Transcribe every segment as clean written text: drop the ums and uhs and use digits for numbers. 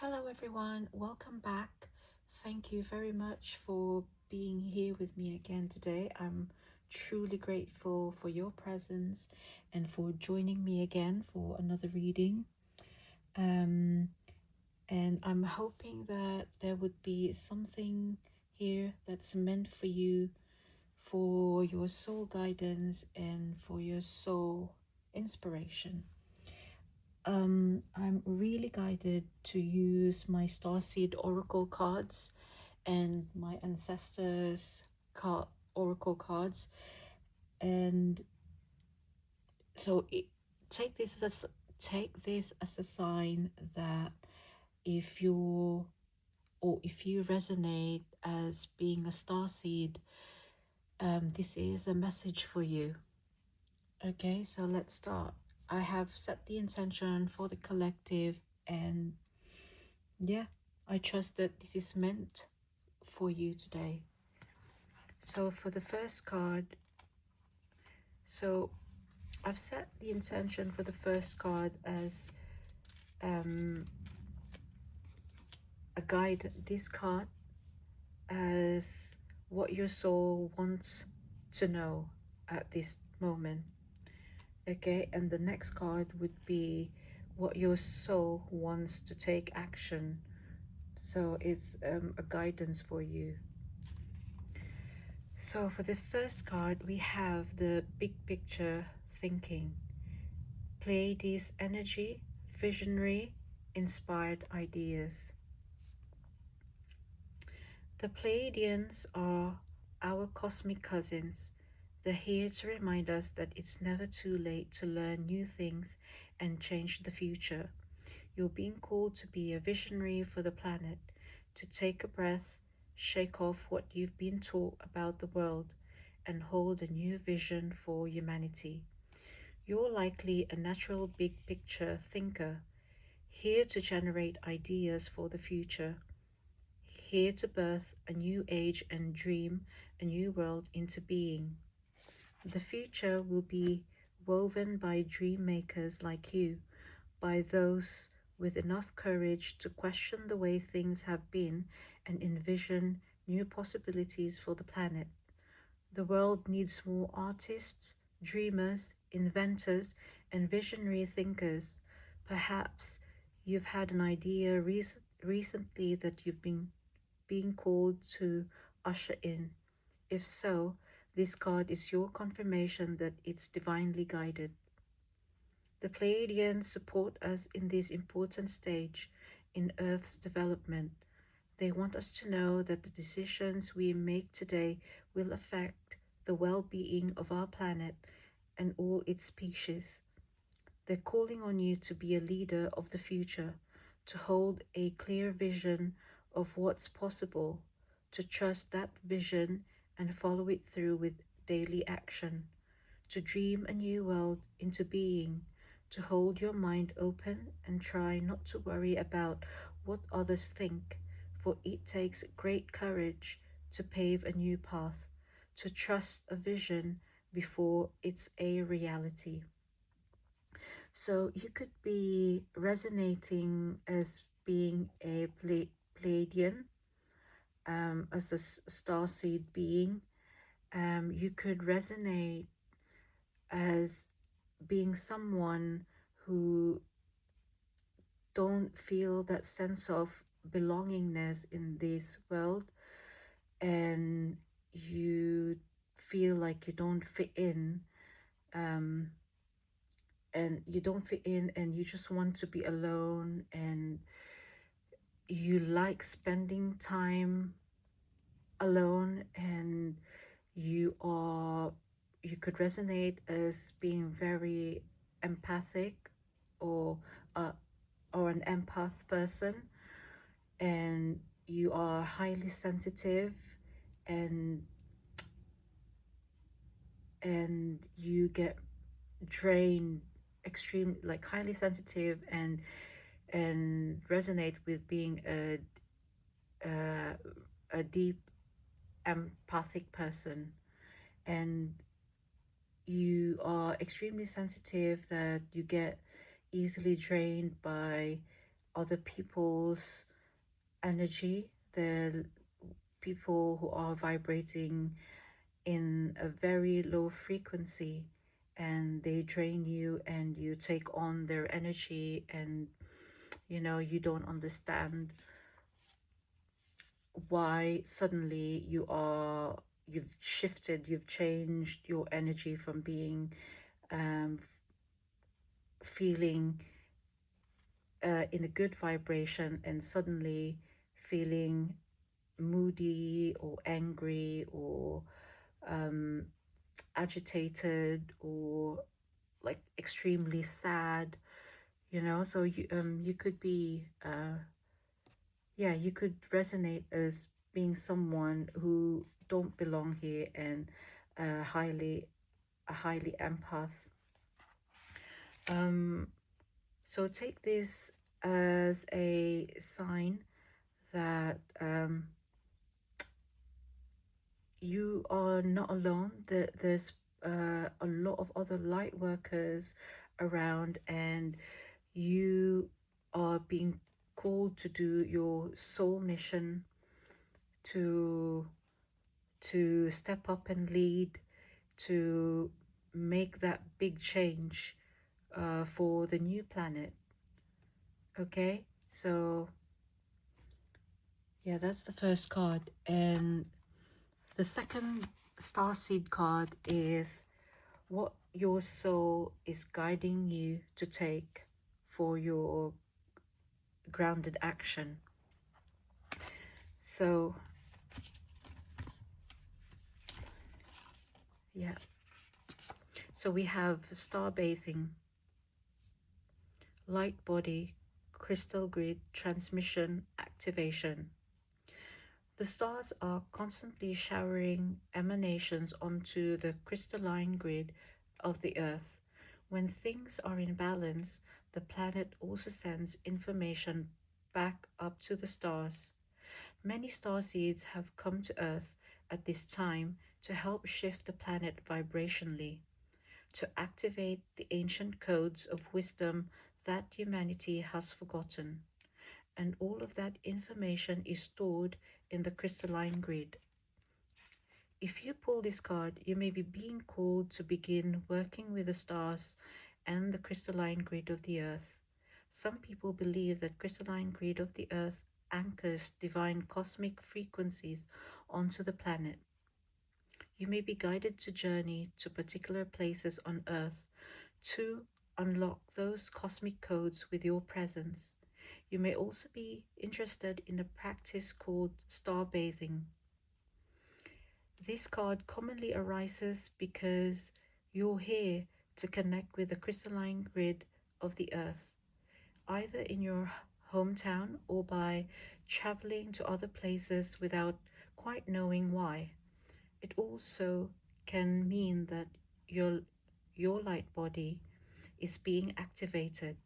Hello everyone, welcome back. Thank you very much for being here with me again today. I'm truly grateful for your presence and for joining me again for another reading. Um, and I'm hoping that there would be something here that's meant for you, for your soul guidance and for your soul inspiration. I'm really guided to use my Starseed Oracle cards and my ancestors oracle cards, and so take this as a sign that if you're or if you resonate as being a starseed, this is a message for you. Okay, so let's start. I have set the intention for the collective, and yeah, I trust that this is meant for you today. So for the first card, so I've set the intention for the first card as a guide, this card as what your soul wants to know at this moment. Okay, and the next card would be what your soul wants to take action. So it's a guidance for you. So for the first card, we have the big picture thinking. Pleiades energy, visionary, inspired ideas. The Pleiadians are our cosmic cousins. They're here to remind us that it's never too late to learn new things and change the future. You're being called to be a visionary for the planet, to take a breath, shake off what you've been taught about the world, and hold a new vision for humanity. You're likely a natural big picture thinker, here to generate ideas for the future, here to birth a new age and dream a new world into being. The future will be woven by dream makers like you, by those with enough courage to question the way things have been and envision new possibilities for the planet. The world needs more artists, dreamers, inventors, and visionary thinkers. Perhaps you've had an idea recently that you've been being called to usher in. If so, this card is your confirmation that it's divinely guided. The Pleiadians support us in this important stage in Earth's development. They want us to know that the decisions we make today will affect the well-being of our planet and all its species. They're calling on you to be a leader of the future, to hold a clear vision of what's possible, to trust that vision and follow it through with daily action, to dream a new world into being, to hold your mind open and try not to worry about what others think, for it takes great courage to pave a new path, to trust a vision before it's a reality. So you could be resonating as being a Pleiadian, as a starseed being. You could resonate as being someone who don't feel that sense of belongingness in this world, and you feel like you don't fit in, um, and you just want to be alone, and you like spending time alone, and you could resonate as being very empathic, or uh, or an empath person, and you are highly sensitive, and you get drained, extreme, like highly sensitive, and resonate with being uh, a deep empathic person, and you are extremely sensitive, that you get easily drained by other people's energy. They're people who are vibrating in a very low frequency, and they drain you and you take on their energy, and you don't understand why suddenly you've shifted, you've changed your energy from being feeling in a good vibration, and suddenly feeling moody or angry or um, agitated or like extremely sad. So you could be yeah, you could resonate as being someone who don't belong here, and uh, highly a highly empath. um so take this as a sign that you are not alone. There's a lot of other light workers around, and you are being called to do your soul mission, to step up and lead, to make that big change for the new planet. Okay, so yeah, that's the first card. And the second starseed card is what your soul is guiding you to take for your grounded action. So yeah, so we have star bathing, light body, crystal grid, transmission, activation. The stars are constantly showering emanations onto the crystalline grid of the Earth. When things are in balance, the planet also sends information back up to the stars. Many starseeds have come to Earth at this time to help shift the planet vibrationally, to activate the ancient codes of wisdom that humanity has forgotten. And all of that information is stored in the crystalline grid. If you pull this card, you may be being called to begin working with the stars and the crystalline grid of the earth. Some people believe that crystalline grid of the earth anchors divine cosmic frequencies onto the planet. You may be guided to journey to particular places on earth to unlock those cosmic codes with your presence. You may also be interested in a practice called star bathing. This card commonly arises because you're here to connect with the crystalline grid of the earth, either in your hometown or by traveling to other places without quite knowing why. It also can mean that your light body is being activated.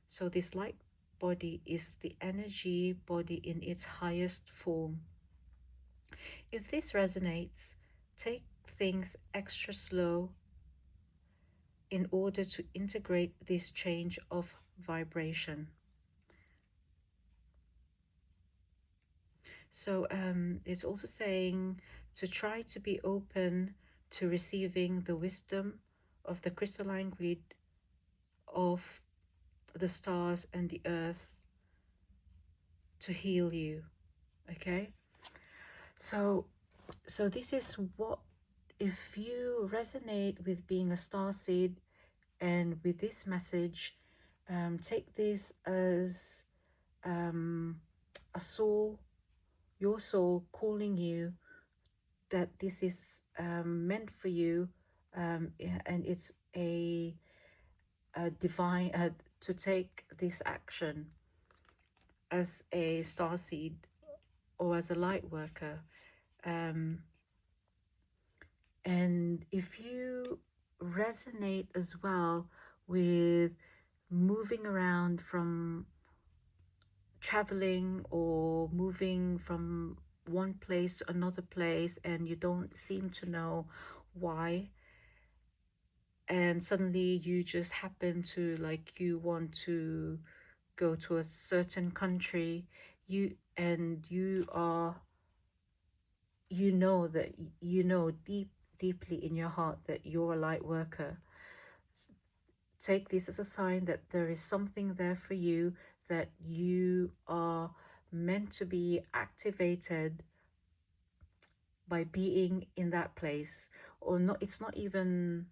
So this light body is the energy body in its highest form. If this resonates, take things extra slow in order to integrate this change of vibration. So it's also saying to try to be open to receiving the wisdom of the crystalline grid of the stars and the earth to heal you. Okay, so this is what, if you resonate with being a star seed and with this message, take this as a soul, your soul calling you, that this is meant for you, and it's a divine to take this action as a star seed or as a light worker. Um, and if you resonate as well with moving around, from traveling or moving from one place to another place, and you don't seem to know why, and suddenly you just happen to, like, you want to go to a certain country, you are, you know that, you know deeply in your heart that you're a light worker. Take this as a sign that there is something there for you, that you are meant to be activated by being in that place. Or not, it's not even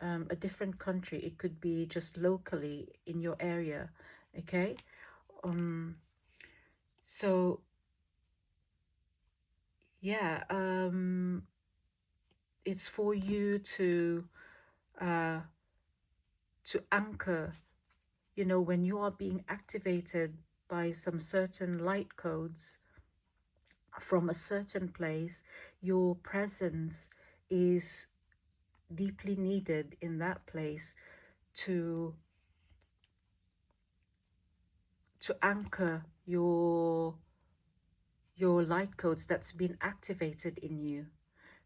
a different country, it could be just locally in your area. Okay. um so yeah, it's for you uh to anchor, you know, when you are being activated by some certain light codes from a certain place, your presence is deeply needed in that place to anchor your light codes that's been activated in you.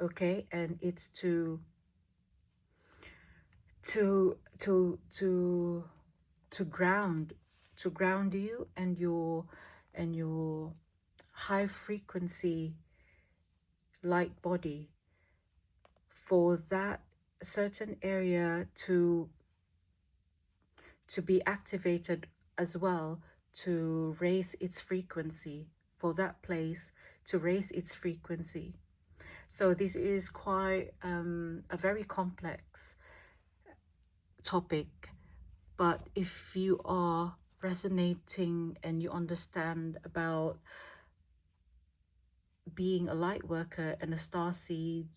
Okay. And it's to to to to ground, to ground you and your high frequency light body, for that certain area to be activated as well, to raise its frequency, for that place to raise its frequency. So this is quite a very complex topic, but if you are resonating and you understand about being a light worker and a star seed,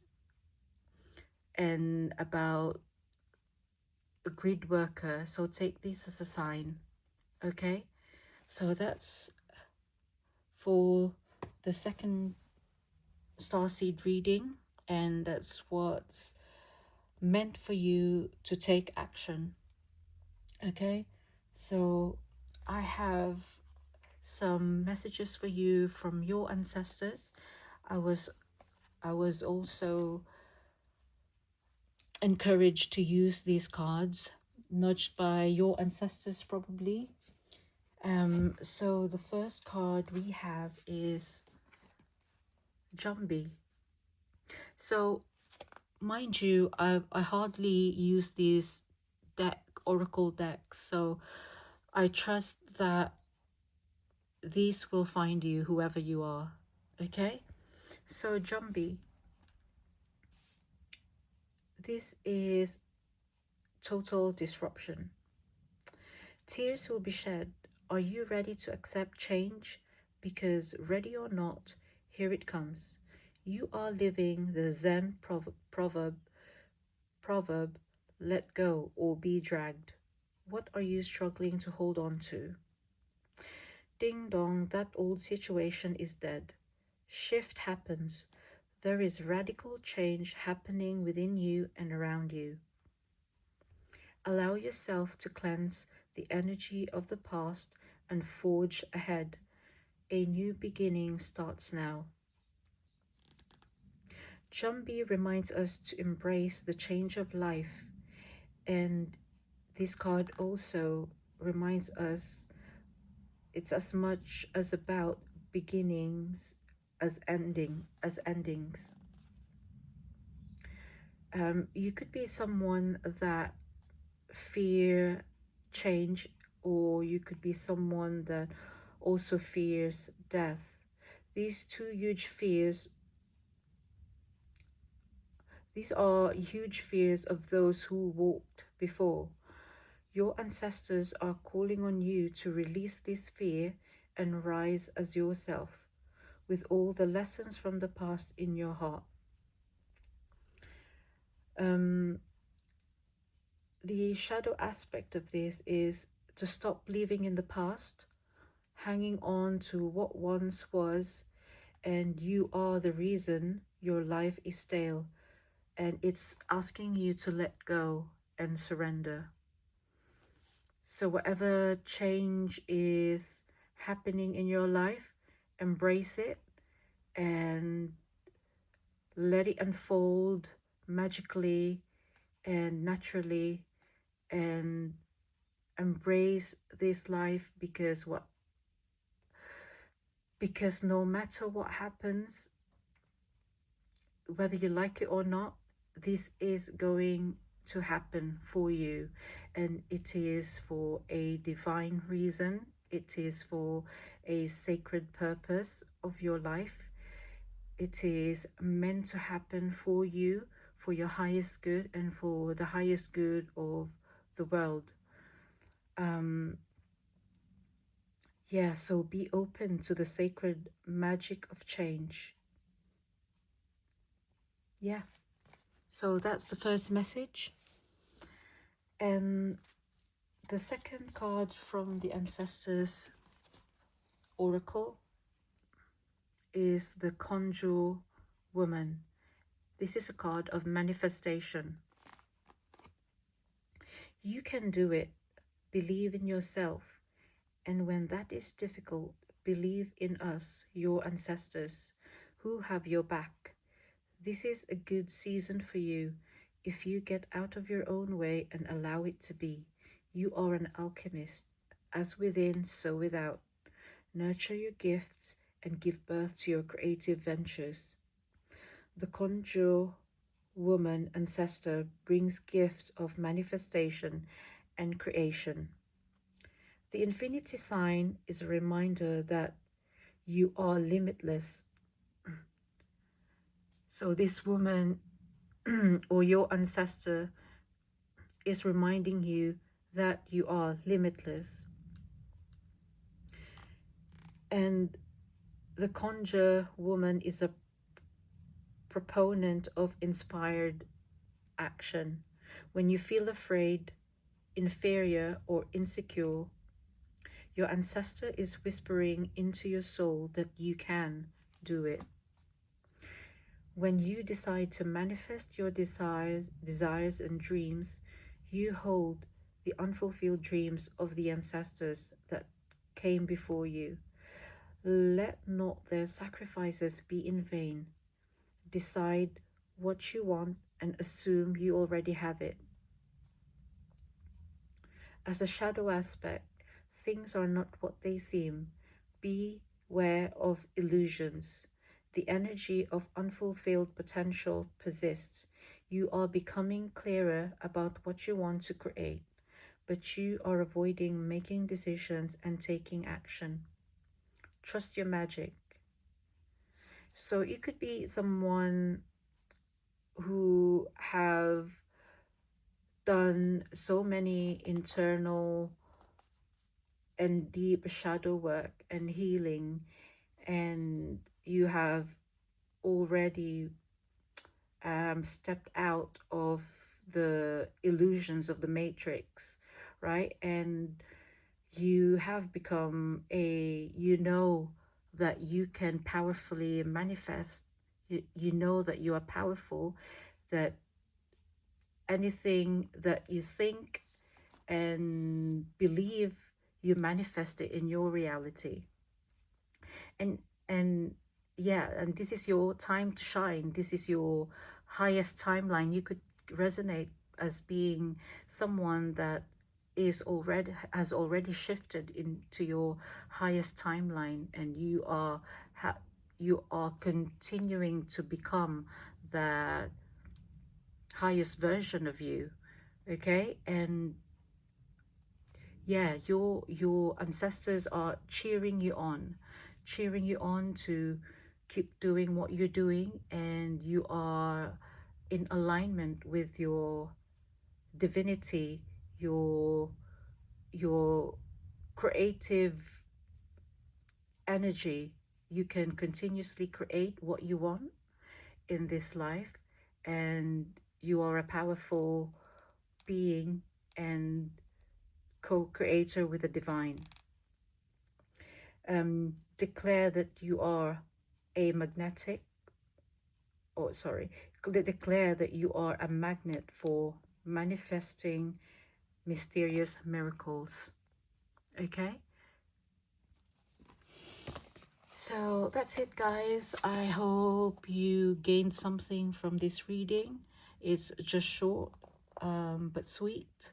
and about a grid worker, so take this as a sign. Okay. So that's for the second starseed reading, and that's what's meant for you to take action. Okay. So I have some messages for you from your ancestors. I was also encouraged to use these cards, nudged by your ancestors probably. So the first card we have is Jumbie. So mind you, I hardly use these oracle decks, so I trust that these will find you, whoever you are. Okay. So Jumbie, this is total disruption. Tears will be shed. Are you ready to accept change? Because ready or not, here it comes. You are living the Zen proverb, let go or be dragged. What are you struggling to hold on to? Ding dong, that old situation is dead. Shift happens. There is radical change happening within you and around you. Allow yourself to cleanse the energy of the past and forge ahead. A new beginning starts now. Jumbie reminds us to embrace the change of life, and this card also reminds us it's as much as about beginnings as endings. You could be someone that fear change, or you could be someone that also fears death. These two huge fears, these are huge fears of those who walked before. Your ancestors are calling on you to release this fear and rise as yourself, with all the lessons from the past in your heart. Um, the shadow aspect of this is to stop living in the past, hanging on to what once was, and you are the reason your life is stale, and it's asking you to let go and surrender. So whatever change is happening in your life, embrace it and let it unfold magically and naturally, and Embrace this life, because no matter what happens, whether you like it or not, this is going to happen for you, and it is for a divine reason. It is for a sacred purpose of your life. It is meant to happen for you, for your highest good and for the highest good of the world. Yeah, so be open to the sacred magic of change. Yeah, so that's the first message. And the second card from the Ancestors Oracle is the Conjure Woman. This is a card of manifestation. You can do it. Believe in yourself. And when that is difficult, believe in us, your ancestors, who have your back. This is a good season for you if you get out of your own way and allow it to be. You are an alchemist, as within, so without. Nurture your gifts and give birth to your creative ventures. The Conjure Woman ancestor brings gifts of manifestation and creation. The infinity sign is a reminder that you are limitless. So this woman or your ancestor is reminding you that you are limitless. And the Conjure Woman is a proponent of inspired action. When you feel afraid, inferior, or insecure, your ancestor is whispering into your soul that you can do it. When you decide to manifest your desires and dreams, you hold the unfulfilled dreams of the ancestors that came before you. Let not their sacrifices be in vain. Decide what you want and assume you already have it. As a shadow aspect, things are not what they seem. Beware of illusions. The energy of unfulfilled potential persists. You are becoming clearer about what you want to create, but you are avoiding making decisions and taking action. Trust your magic. So you could be someone who have done so many internal and deep shadow work and healing, and you have already stepped out of the illusions of the matrix, right? And you have become you know that you can powerfully manifest. You know that you are powerful, that anything that you think and believe, you manifest it in your reality. And yeah, and this is your time to shine. This is your highest timeline. You could resonate as being someone that has already shifted into your highest timeline, and you are continuing to become that highest version of you. Okay. And yeah, your ancestors are cheering you on to keep doing what you're doing, and you are in alignment with your divinity, your creative energy. You can continuously create what you want in this life, and you are a powerful being and co-creator with the divine. Declare that you are a magnetic, oh sorry, declare that you are a magnet for manifesting mysterious miracles. Okay, so that's it, guys. I hope you gained something from this reading. It's just short, but sweet.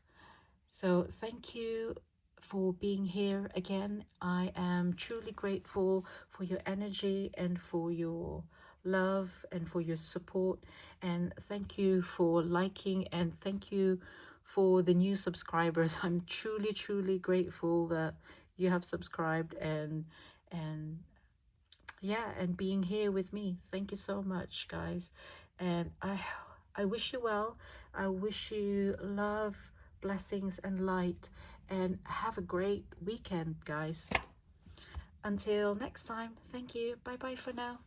So thank you for being here again. I am truly grateful for your energy and for your love and for your support. And thank you for liking, and thank you for the new subscribers. I'm truly, truly grateful that you have subscribed and yeah, and being here with me. Thank you so much, guys. And I wish you well. I wish you love, blessings, and light, and have a great weekend, guys. Until next time, thank you. Bye bye for now.